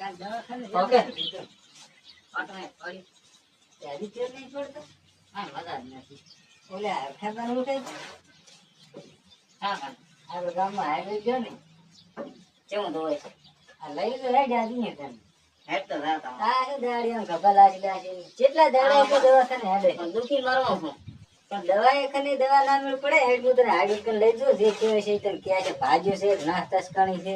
Okay પાટણે પડી ત્યાંથી તેલ નહીં પડતો હા મજા જ નથી ઓલે ખેતર ઉઠે હા હા આ ગામમાં હાઈવે ગયો ને કેવું ધોવાય છે આ લઈ લો હેડ આજી ને તને હેડ તો જાતા આ દાડી આમ ગભા લાગી જેટલા દાડા ઉપર દવાખાને હેડે દુખી મારવા છું પણ દવા એકને દવા ના મેળ પડે હેડ હું તને હાડી કન લઈ જો જે કેવે છે તને કે છે ભાજ્યો છે નાસ તસકાણી છે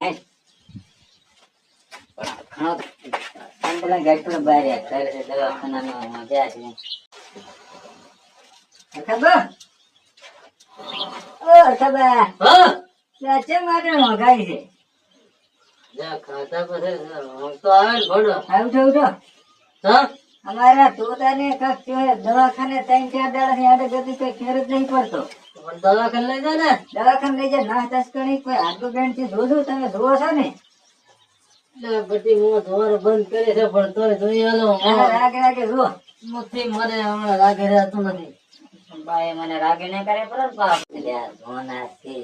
હેડ ઘણો અંદરના ગાડી પર બહાર કરે છે દવાખાનામાં જાય છે ખબર ઓ ખબર હા ચેમ માટે ગાય છે ખાતા પછી તો આવે ને ઘોડો ઉઠો ઉઠો હા અમારા તોતાને કક દવાખાને 3-4 દાડા થી આડે ગતિ કોઈ ફેર જ નહીં પડતો પણ દવાખાને લઈ જા ને દવાખાને લઈ જા ના તસ્કરી કોઈ આગો બેન થી જોજો તમે જોવો છો ને એટલે બધી મો ધોર બંધ કરે છે પણ તોય જોઈ આલો રાગે રાગે જો મુઠ્ઠી મને હમણાં રાગે રહેતું નથી બાએ મને રાગે ન કરે પર બાપ એટલે ધોના છે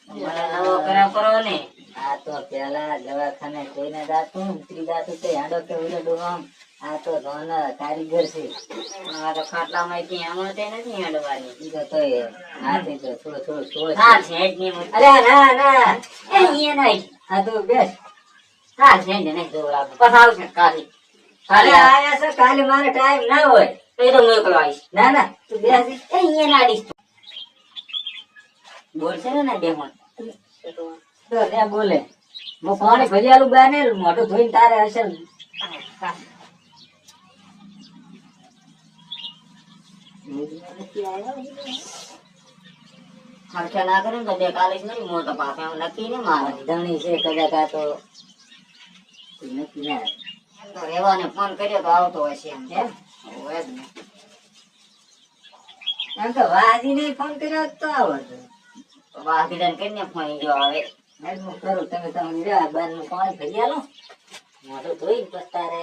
મને નવો કરે કરો ને આ તો પેલા દવાખાને કોઈને જાતું ઉતરી જાતું તે હાડો કે ઓલે ડોમ આ તો ધોન કારીગર છે આ તો ખાટલામાં થી આમાં તે નથી હાડવાની ઈ તો તોય હાથી તો થોડો થોડો છોડ હા છેડ ની અરે ના ના એ અહીંયા નહીં આ તો બેસ હા છેડ ને જો રાખ પસાવ છે કાલી અરે આયા છે કાલે મારે ટાઈમ ના હોય તો એ તો મોકલો આવીશ ના ના તું બેસ એ અહીંયા નાડીશ બોલ છે ને ડેમોન તો ત્યાં બોલે હું પાણી ભરી આલું બાને મોઢું ધોઈને તારે હશે ખર્ચા ના કરે તો બે કાલીસ નહીં મોટો પાપે નક્કી ને મારે ધણી છે કદાચ આ તો નક્કી ના તો રેવાને ફોન કર્યો તો આવતો હોય છે એમ હોય જ ને એમ તો વાજી ને ફોન કર્યો તો આવતો વાઘીડાને કરીને ફોન જો આવે મેં હું કરું તમે તમે જા બારનું પાણી ભરી આલો મોઢું ધોઈ પછી તારે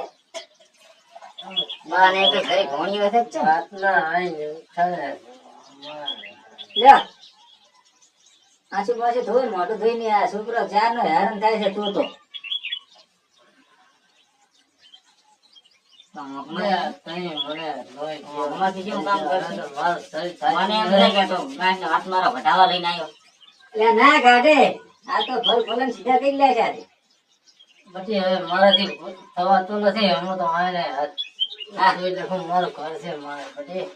બાને કે ઘરે ઘોણી વસે છે વાત ના આઈ ખરે લે આસુ પાસે ધોઈ મોઢું ધોઈને આ છોકરો ચાર નો હેરાન થાય છે તું તો હાથ મારો ઘટાવા લઈને આવ્યો ના કાઢે આ તો ભર ફલન સીધા કરી લે છે પછી હવે મારાથી થવાતું નથી હું તો આને મારું ઘર છે મારે પછી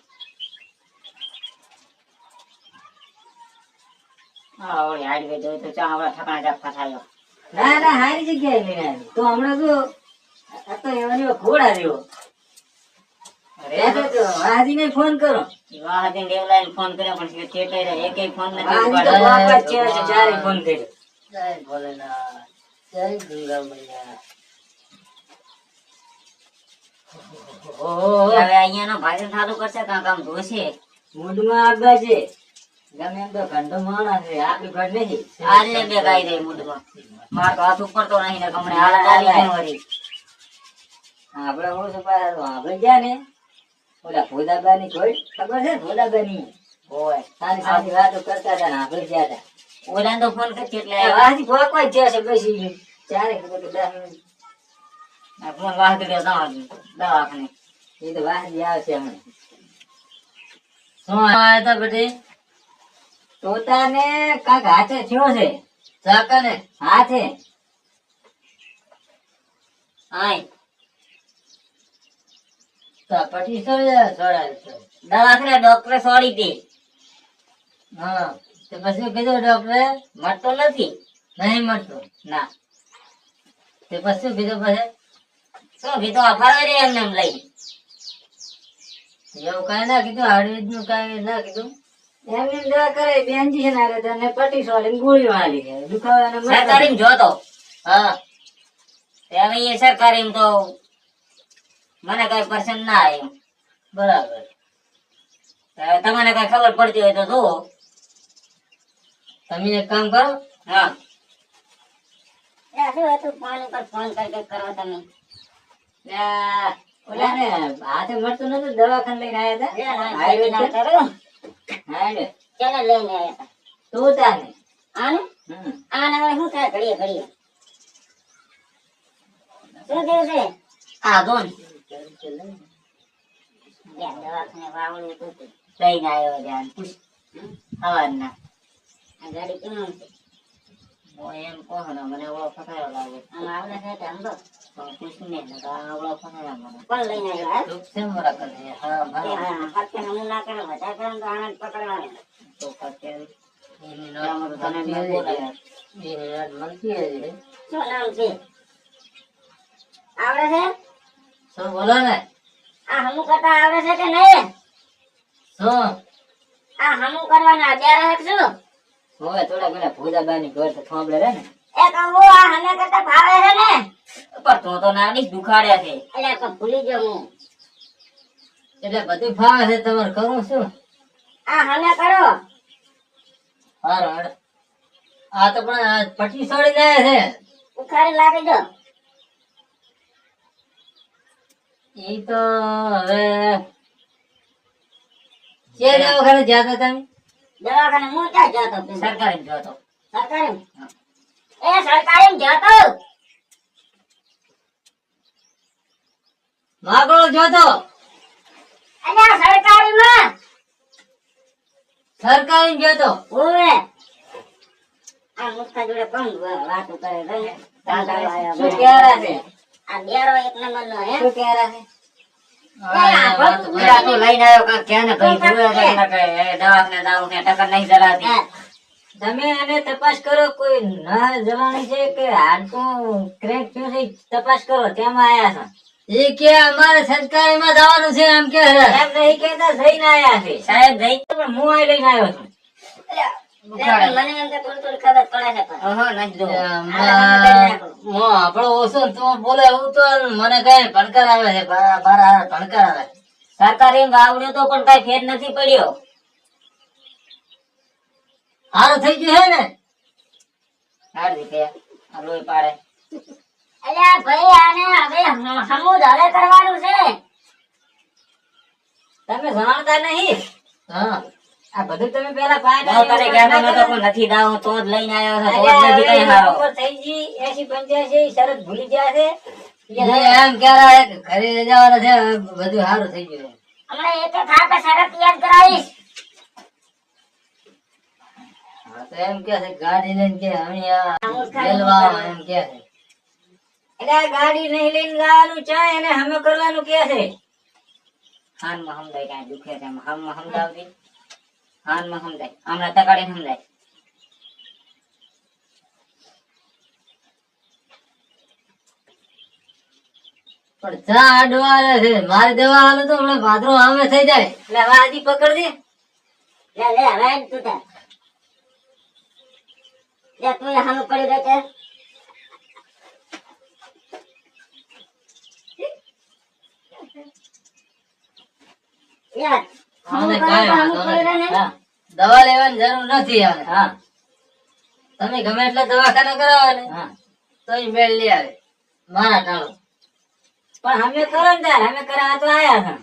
હા ઓળી હાડવે જોઈ તો ચા હમણાં ઠકાણા ચાપ ફસાયો ના ના હારી જગ્યાએ લઈને આવ્યો તો હમણાં જો આ તો એવાનો ઘોડા રહ્યો વાહજી ને ફોન કરો વાહજી દેવલા ને ફોન કર્યો પણ ચેટે એકે ફોન નથી વાપસ છે ચારે ફોન કર્યો જય ભોલેનાથ જય ગંગા મૈયા હવે અહીંયા નો ભાષણ ચાલુ કરશે કામ કામ ધોશે મૂડમાં આગળ છે ગમે એમ તો ઘંટો માણસ છે આપડી ઘર નહીં આને બે ગાઈ દે મૂડમાં માર તો હાથ ઉપર તો નહીં ને ગમણે હાલત આવી ગઈ વળી આપણે હું છે પાછા આપણે ગયા ને ઓલા ભોદાબા ની કોઈ ખબર છે ભોદાબા ની હોય સારી સારી વાતો કરતા હતા ને આપણે ગયા હતા ઓલા તો ફોન કરી એટલે વાહજી કોઈ છે બેસી ચારે ખબર 10 મિનિટ આ ફોન વાહજી દે દવાખાને એ તો વાહજી આવશે હમણાં શું આયા તા બેટી તોતાને કાક હાથે થયો છે ચાકાને હાથે આય પછી દવાખાને ડોક્ટરે છોડી હતી હા તો પછી કીધું ડોક્ટરે મળતો નથી નહીં મળતો ના તે પછી કીધું પછી શું કીધું આ ફરવા એમને એમ લઈ એવું કઈ ના કીધું હાડવીજ નું કઈ ના કીધું એમને દવા કરે બેનજી છે ને પટ્ટી છોડીને ગોળી વાળી છે દુખાવા સરકારી જોતો હા હવે સરકારી તો મને કઈ પસંદ ના આવ્યું બરાબર તમને કઈ ખબર પડતી હોય તો જુઓ તમે એક કામ કરો હા ફોન કરી કરો તમે ઓલા ને હાથે મળતું નતું દવાખાને લઈને આવ્યા હતા ચાલે લઈને આવ્યા તું તાને આને આને શું થાય ઘડીએ ઘડીએ શું થયું છે? આ દોન યા દવાખાને વાવડું હતું તે. લઈને આવ્યો ધ્યાન પૂછ સવારના આ ગાડી કેમ છે? હું એમ કહું ને મને એવડો ફસાયો લાગે આમ આવડે છે કે આમ તો? પણ પૂછને ને તો આ એવડો ફસાયો મને કોણ લઈને આવ્યો હે? દુઃખ છે મારા કને હા એ મારા હા, હાથે નમૂના ના કરે, વધારે કરે ને તો આને જ પકડવાનો. તો પછી એની નોટ તને મેં બોલાયા એની નોટ મળતી હતી શું નામ છે? આવડે છે? શું બોલો ને આ હમું કરતા આવડે છે કે નહીં? શું આ હમું કરવાના અગિયાર હે કે શું? હવે થોડા ઘણા ભૂજાબાની ઘર તો થોંભલે રે ને એ કહું આ હમે કરતા ભાવે છે ને? પણ તો નાની જ દુખાડ્યા છે એટલે પણ ભૂલી ગયો હું. એટલે બધું ફાવે છે તમારે કરું શું આ હમે કરો. હારું હેડો. આ તો પણ આ પટ્ટી છોડી જાય છે ઉખાડી લાગી દો. ઈ તો હવે જે દવાખાને જ્યાં હતા તમે દવાખાને હું ક્યાં જતો હતો? સરકારી જોતો સરકારી? એ સરકારી જતો. માગળો જોતો અલ્યા સરકારીમાં. સરકારી જોતો ઓવે. આ મુસ્તા જોડે કોણ વાતો કરે છે? દાદા આયા શું બધા. કહેરા છે આ બેરો એક નંબરનો હે. શું કહેરા છે આ વાત મેરા તો લઈને આવ્યો કાંક ક્યાં ને ભાઈ જોયા કઈ ન કહે એ દવાખાને ટક્કર નહીં જલાતી હા. તમે એને તપાસ કરો કોઈ નળ જવાની છે કે હાડકું ક્રેક થયું છે તપાસ કરો તેમાં આયા છે એ કે અમારે સરકારીમાં જવાનું છે એમ કે એમ નહીં કેતા જઈને આયા છે સાહેબ જઈ પણ હું આ લઈને આવ્યો છું મને એમ કે થોડી થોડી ખબર પડે છે પણ. ઓહો નહીં દો આપણો ઓછો ને તું બોલે એવું તો મને કઈ ભણકર આવે છે બારા ભણકર આવે સરકારી આવડ્યો તો પણ કઈ ફેર નથી પડ્યો હારું થઈ ગયું હે ને હાર દીધે આ લોહી પાડે અલ્યા ભાઈ આને હવે હમુદ હવે કરવાનું છે. તમે જાણતા નહીં હા આ બધું તમે પેલા પાયા કરે કહેવાનો નતો પણ નથી દાવ તો જ લઈને આવ્યો છે તો જ નથી કઈ હારો થઈ ગઈ 80 85 શરત ભૂલી ગયા છે એમ કહેરા હે કે ઘરે લઈ જવાના છે બધું સારું થઈ ગયું હમણાં એક એક હાથે શરત યાદ કરાવીશ. હા તો એમ કે છે ગાડી લઈને કે અહીંયા રેલવા એમ કે છે એટલે આ ગાડી નહીં લઈને જવાનું છે એને હમે કરવાનું કે છે હાનમાં સમજાય કાંઈ દુખે છે હાનમાં સમજાવતી હાનમાં સમજાય હમણાં તકાડી સમજાય પણ ચા અડવા છે મારી દેવા હાલે તો હમણાં ભાદરો આમે થઈ જાય એટલે હવે આજી પકડજે લે લે હવે તું તાર. લે તું હમું પડી રહે છે. યાર આને હમું કાંઈ કરો તો હમું વાંધો પડી રહે નથી. ને. હા. દવા લેવાની જરૂર નથી આવે હા તમે ગમે એટલે દવાખાને કરાવો ને હા તો ઈ મેળ લઈ આવે મારા ટાળો પણ અમે કરો ને તાર અમે કરાવવા તો આયા હતા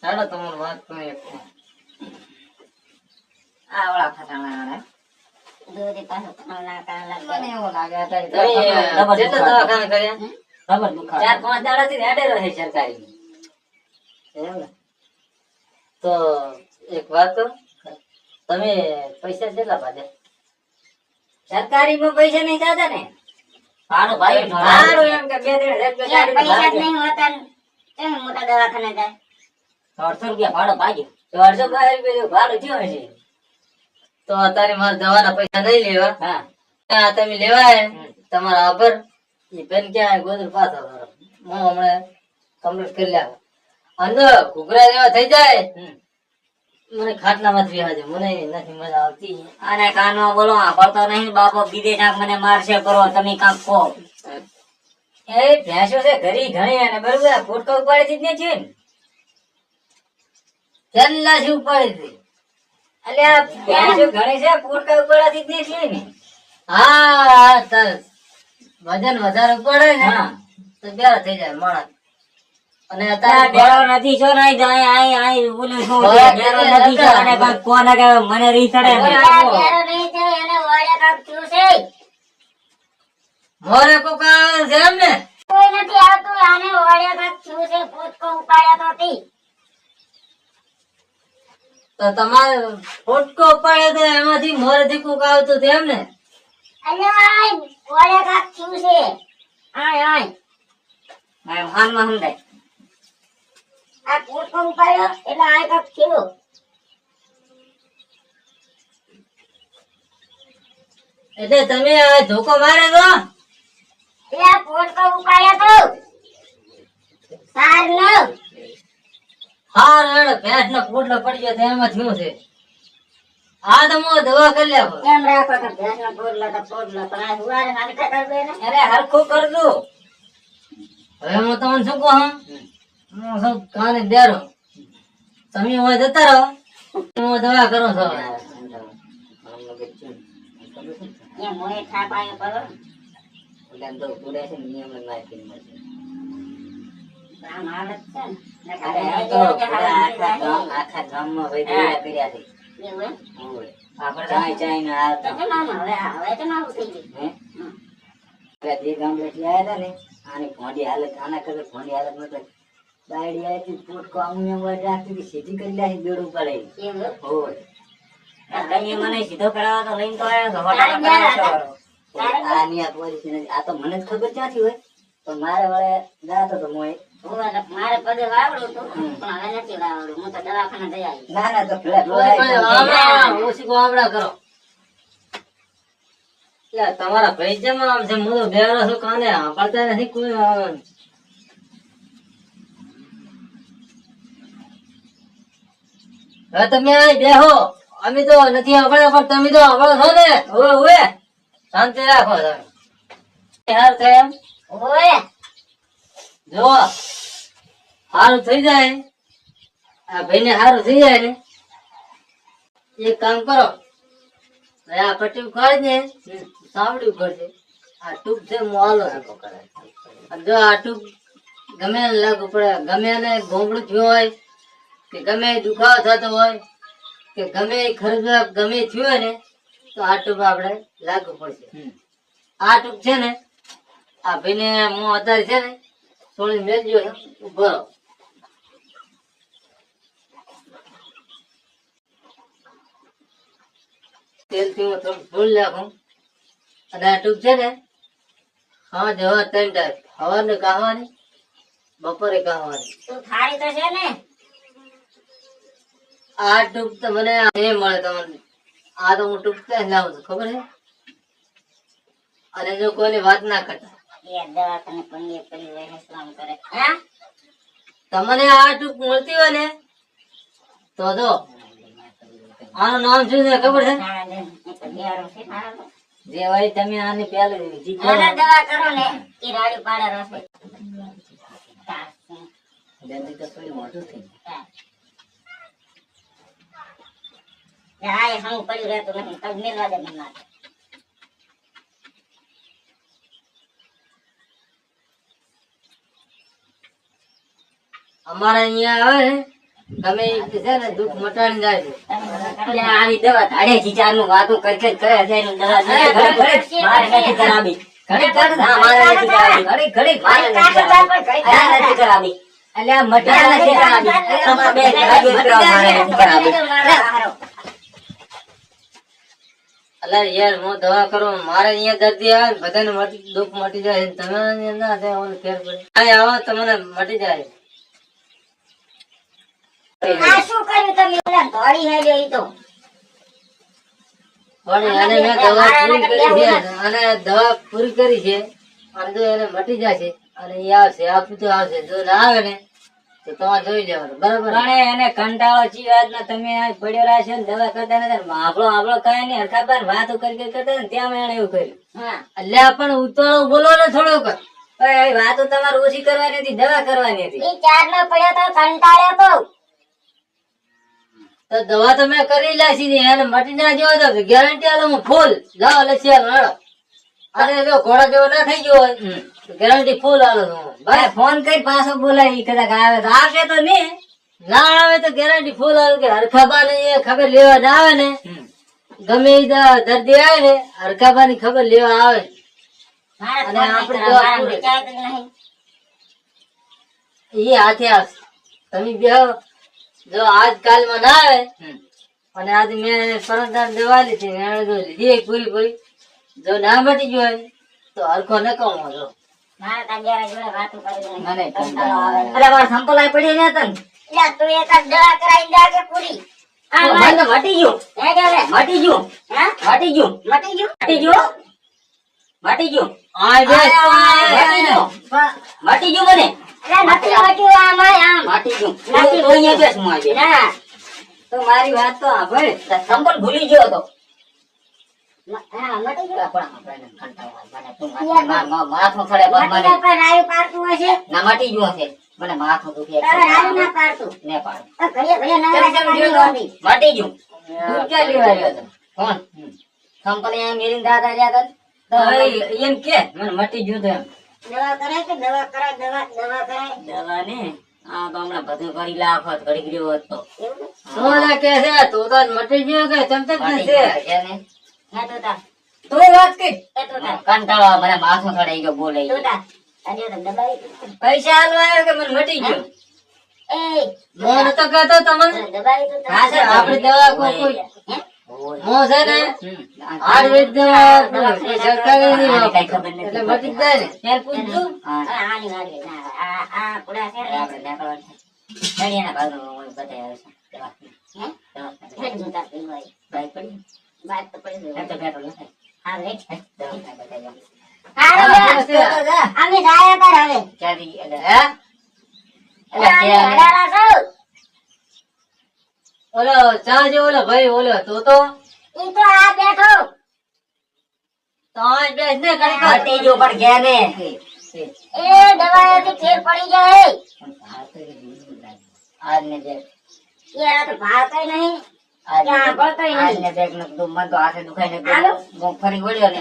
ચાલો તમારું વાત કરી આવડા ખટાણા દોરી પાછો કાળા કાળા મને એવું લાગે અત્યારે જેટલા દવાખાને કર્યા ખબર દુખાવે 4-5 દાડાથી રેડે રહે સરકારી એમ ને તો એક વાત કહું તમે પૈસા કેટલા પાડ્યા સરકારીમાં પૈસા નહીં થતા ને ભાડું ભાઈ ભાડું એમ કે 2-3 હજાર પૈસા જ નહીં હોતા ને કેમ મોટા દવાખાને જાય? 150 રૂપિયા ભાડું ભાગ્યું 150 રૂપિયા ભાડું થયું હશે તો અત્યારે મારે દવાના પૈસા નહીં લેવા હા આ તમે લેવાય તમારા આભાર એ બેન ક્યાં ગોદર પાછો કરો હું હમણાં કમ્પ્લીટ કરી લેવા અંદર ઘૂઘરા જેવા થઈ જાય મને ખાટલામાં જ બેહાડજો મને નથી મજા આવતી આને કાનમાં બોલો પડતો નહીં બાપો વિદેશ મને મારશે કરો તમે કાંક કહો એ ભેંસો છે ઘરી ઘણી અને બરોબર ફોટો ઉપાડી જ નથી ને છેલ્લા થી ઉપાડી હતી એટલે આ ભેંસો ઘણી છે ફોટો ઉપાડતી જ નથી ને હા તરસ વજન વધારે ઉપાડે ને તો બેરા થઈ જાય માણસ અને અત્યારે બેરો નથી છો નહીં જાય આય આય બોલું છું બેરો નથી છો અને કાંક કોને કે મને રી ચડે બેરો નહીં છે એને વાળે કાક થયું છે. મોરે કો કા છે એમ ને કોઈ નથી આવતો. ઉપાડ્યા કાંઈક થયું છે, પોટકો ઉપાડ્યા તો હતી. તો તમારે ફોટકો પડે તો એમાંથી મોરથી કોક આવતું તેમ ને? અલ્યા આય, ઓળે કાંઈક થયું છે. આય આય. મારા ભાનમાં સમજાય. આ પોટકો ઉપાડ્યો એટલે આય કાંઈક થયું. એટલે તમે આ ધોકો મારે તો એટલે આ પોટકો ઉપાડ્યો તો. સાર લો. હાર હેડ ભેંસ નો પોટલો પડી ગયો તો એમાં થયું છે. આ તો હું દવા કરી લે એમ રાખો તો ભેંસનો પોટલો તો પોટલો, પણ આ હુવારે હાનકા કરજો ને. અરે હરખું કરજો. હવે હું તમને શું કહું, હું સૌ કાને બેરો તમે હોય જતા રહો, હું દવા કરું છું. એ મોએ થાપાયો પડો. ઓલા તો પૂરે છે ને નિયમ નાખી મળશે. આમ હાલત છે ને. અરે આ તો આખા ગામમાં ભાઈ દવા કર્યા છે. એવું એમ? ઓય આપણે ચાય ચાય ને આ તો ના ના હવે તો ના ઉઠી ગઈ. હે પેલા જે ગામ લેથી આયા હતા ને આની ભોંડી હાલત આના કરે ભોંડી હાલત મતલબ દાડી આવી હતી પોટકો આમ એમ વડ રાખતી હતી સીધી કરી લે બેડું પડે. એવું એમ? હોય તમે મને સીધો કરાવવા તો લઈને તો આવ્યો તો હોટાળા હોટાળા કરાવવા આ ની આ પોલીસ ને આ તો મને જ ખબર ક્યાંથી હોય પણ મારે વળે જાતો તો મોય મારે પગે વાવડું હતું પણ હવે નથી વાવડું. હું તો દવાખાને જઈ આવી. ના ના તો પેલા ઓછી વાવડા કરો. તમારા ભાઈ જેમ આમ છે હું તો બેરો છું કાને પડતા નથી કોઈ. હવે તમે અહીં બેહો, અમે તો નથી આવડે પણ તમે તો આવડો છો ને. હવે હવે શાંતિ રાખો તમે. હાર થાય એમ ઓય જો સારું થઈ જાય, આ ભાઈ ને સારું થઈ જાય ને એક કામ કરો, આ પટ્ટી ઉખાડી ને સાંભળી ઉખડશે. આ ટૂંક છે મોલો જો આ ટૂંક ગમે એને લાગુ પડે, ગમે એને ગોમડું થયું હોય કે ગમે દુખાવો થતો હોય કે ગમે ખર્ચવા ગમે થયું હોય ને તો આ ટૂંક આપણે લાગુ પડશે. આ ટૂંક છે ને આ ભાઈ ને હું અત્યારે છે ને થોડી મેલજો ઉભો રહો. તેલ થી હું થોડું ફૂલ નાખું અને આ ટૂંક છે ને હા જવા 3 ટાઈમ સવારને કાહવાની બપોરે કાહવાની. તું થાળી તો છે ને? આ ટૂંક તો મને એ મળે તમને. આ તો હું ટૂંક જ લાવું છું ખબર છે. અને જો કોઈની વાત ના કરતા એ દવાખાને પંગે પડી હોય હસલામ કરે. હા તમને આ ટૂંક મળતી હોય ને તો જો આનું નામ શું છે ખબર છે? જે હોય તમે આની પેલી દવા કરો ને એ રાડી પાડે રસે. જલ્દી તો થોડી મોટું થઈ જાય. હમ પડ્યું રહેતું નથી. તબ મેલવા દે મને. અમારે અહીંયા આવે ને તમે છે ને દુઃખ મટાડી જાય છે. આવી દવા ધાડે જીજાનું વાતું કરી કરે છે એનું દવા મારે નથી કરાવી. ઘડી કર ના મારે નથી કરાવી. ઘડી ઘડી મારે નથી કરાવી. અલ્યા મટાડી નથી કરાવી. તમારે બે કરાવી મારે નથી કરાવી. અલ્યા યાર હું દવા કરું મારે અહીંયા દર્દી આવે ને બધાને દુઃખ મટી જાય તમે ના થાય ઓલું ફેર પડે. અહીં આવો તમને મટી જાય. આ શું કર્યું તમે? ઓલા ધોળી હેલ્યો ઈ તો. પણ એને મેં દવા પૂરી કરી છે અને દવા પૂરી કરી છે અને જો એને મટી જશે અને એ આવશે આપું તો આવશે. જો ના આવે ને તો તમારે જોઈ લેવાનું બરાબર. પણ એને કંટાળો ચી વાત ના તમે આ પડ્યો રહેશે ને દવા કરતા નથી આપણો કઈ નહીં હરખા બાર વાતો કરી કરતા ને ત્યાં એને એવું કર્યું. હા એટલે પણ ઉતાળો બોલો ને થોડોક વાતો તમારે ઓછી કરવાની હતી દવા કરવાની હતી. ઈ ચાર નો પડ્યો તો કંટાળ્યો તો. તો દવા તો મેં કરી લાસી એને મટી ના જેવો તો ગેરંટી આલો હું ફૂલ લાવો લસી આલો હેડો. અને જો ઘોડા જેવો ના થઈ ગયો હોય ગેરંટી ફૂલ આલો છું ભાઈ. ફોન કરી પાછો બોલાય કદાચ આવે તો આવશે તો નહીં, ના આવે તો ગેરંટી ફૂલ આલો કે હરખાબા ને એ ખબર લેવા ના આવે ને ગમે એ દર્દી આવે ને હરખાબા ની ખબર લેવા આવે મારે અને ફોન આપણે નહીં કરવા, દવા મારે પૂરી. વિચાર જ નહીં. એ હાથે આવશે. તમે બેહો. જો આજકાલમાં ના આવે અને આજ મેં પરમદાર દવા લીધી મેં જો લીધી પૂરી પૂરી જો ના મટી ગયો હોય તો હરખો નકામો જો મારે તાર બેરા જોડે વાતો કરી મને કંટાળો આવે. અરે મારે સંપલાઈ પડી ને તન યા તું એક જ દવા કરાઈ દે કે પૂરી આ મને મટી ગયું હે કે હવે? મટી ગયું હે મટી ગયું મટી ગયું મટી ગયું મટી ગયું આ બે મટી ગયું મટી ગયું મને અરે નથી મટ્યું આમ આમ મટી ગયું નથી તો અહીંયા બેસ હું આવી ના તો મારી વાત તો સાંભળ સંપલ ભૂલી ગયો તો હા મટી ગયું પણ આપણે કંટાળો આવે. મને તું માથું ખડે બસ મટી મને જાય પણ રાયું પાડતું હશે ના મટી ગયું હશે મને માથું દુખે તારે રાયું ના પાડતું ને પાડ તો ઘડીએ ઘડીએ નવરા જવાની નહોતી. મટી ગયું તું ક્યાં લેવા આવ્યો હતો કોણ સંપલ અહીંયા મેરીને દાદા રહ્યા હતા તો હવે એમ કે મને મટી ગયું તો એમ દવા કરાય કે દવા કરાય દવા કરાય દવા ને આ તો હમણાં બધું કરી લાખો ઘડી ગયો હતો એવું ને? સોના કે છે તો તો મટી ગયો કે ચમચમ છે હે તો તાર તો વાત કે હે તો તાર કંટાળો મને માથું ચડાઈ ગયો બોલે તો તાર આજે તો દબાઈ પૈસા આલવા આવ્યો કે મને મટી ગયો એ મોન તો કહેતો તમને દબાઈ તો હા છે આપણે દવા કોઈ હે મો છે ને આયુર્વેદ દવા સરકારી ની કઈ ખબર નથી એટલે મટી જ જાય ને ત્યારે પૂછતું આની વાળી ના આ પુડા છે ને આપણે નીકળવાનું છે નડિયાના ભાગમાં બતાવ્યા છે દવા હે હે જોતા પીવાય બાઈ પડી વાત તો પડી એમ ગઈ તો પેટ્રોલ નથી હા રે દવા બતાવ્યા હા અમે જાય તાર હવે ક્યાંથી એટલે હે એટલે અમે ક્યાં હડારા છો ઓલો ચા જો ઓલો ભાઈ ઓલો તો ઈ તો આ બેઠો તો આ બેસ ને કડી કાટી જો પણ ગયા ને એ દવાથી ફેર પડી જાય આજ ને જે યાર તો ભાવતો નહીં ક્યાં પડતોય નહીં. આજ ને બેગ નો તો મન તો હાથે દુખાય ને હાલો. હું ફરી વળ્યો ને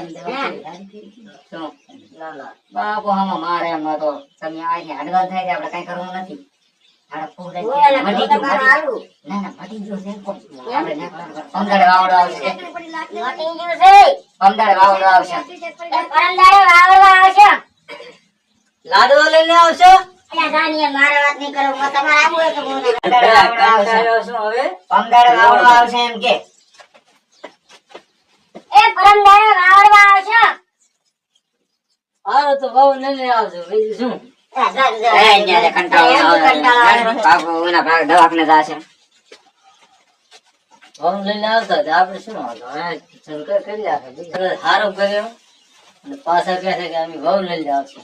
શું લા લા બાપુ હામાં મારે એમાં તો તમે આઈને હડગલ થાય છે આપણે કઈ કરવું નથી આડા ફૂલ ઓલા મટી તો ગયું મારું હાલું. ના ના મટી ગયો છે આપણે પમદાડે વાવડો આવશે મટી ગયું છે પમદાડે વાવડો આવશે એ પરમદાડે વાવડવા આવશે લાડવા લઈને આવશો અલ્યા જાનીએ મારે વાત નહીં કરો હું તમારે આવું હોય તો બોલો પમદાડે વાવડો આવશે એમ કે એ પરમદાડે વાવડવા આવશે હારો તો બહુ લઈને આવજો બીજું શું કંટાળો દવાખાને જશે બહુ લઈને આવતા હતા આપણે શું વાંધો શંકર કરી રાખે બીજું સારો કર્યો અને પાછા કહે છે કે અમે બહુ લઈને આવશું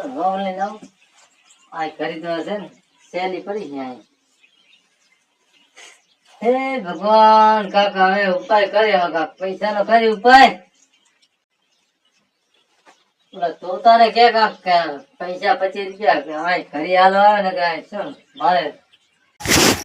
બહુ લઈને આવું આ કરી તો છે ને સહેલી પડી છે અહીં હે ભગવાન કાકા હવે ઉપાય કર્યો કાકા પૈસા નો કરી ઉપાય તોતાને કે કાક પૈસા 25 રૂપિયા કે ઘરે હાલો આવે ને કે શું મારે